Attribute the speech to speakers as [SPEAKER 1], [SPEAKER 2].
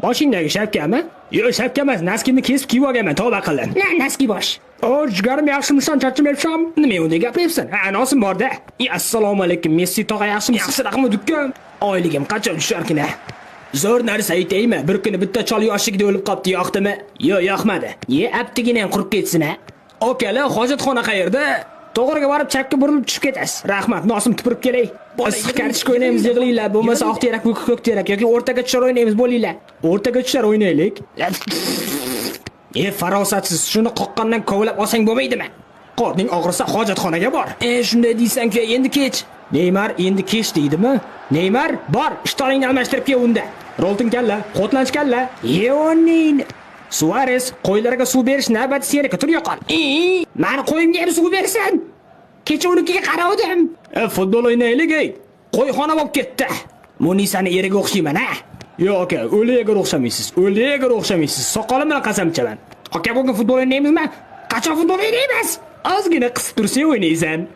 [SPEAKER 1] Boshingdagi shapkami? Yo'q, shapka emas, naskimni kesib kiyib olganman, tavba qilin. Naski bosh. Jigarim yaxshimisan, charchamayapsan? Nima unday gapiryapsan? Nosim bor-da. Assalomu alaykum, Messi tog'a yaxshimisiz? Yaxshi rahmat ukam. Oyligim qachon tusharkin-a? Zo'r narsa aytaymi? Bir kuni bitta chol yoshligida o'lib qopti, yoqdimi? Yo'q, yoqmadi. Aptigina ham qurib ketsin-a. Okalar, hojatxona qayerda? To'g'riga borib chapga burilib tushib ketasiz. Rahmat, nosim tupurib kelay. Issiq kartoshka o'ynaymiz, yig'linglar. Bo'lmasa oq terak, ko'k terak yoki o'rtaga tushar o'ynaymiz, bo'linglar. O'rtaga tushar o'ynaylik. Farosatsiz, shuni qoqqandan kovlab olsang bo'lmaydimi? Qorning og'risa hojatxonaga bor. Shunday deysan-ku, endi kech. Neymar endi kech deydimi? Neymar, bor, ishtoningni almashtirib kel unda. Roltin kalla, qotlanch kalla. Yo'nin. Suarez, qo'ylarga suv berish navbati seniki, tur yo'qol. Meni qo'yimga ham suv bersin. Kecha unikiga qaradim. Futbol o'ynaylik, ey. Qo'yxona bo'lib ketdi. Munisani eriga o'xshayman, ha? Yo'q, aka, o'liga o'xshamaysiz. O'liga o'xshamaysiz. Soqolim bilan qasam ichaman. Aka, bugun futbol o'ynaymizmi? Qachon futbol o'ynaymiz? Ozgina qisib tursa o'ynaysan.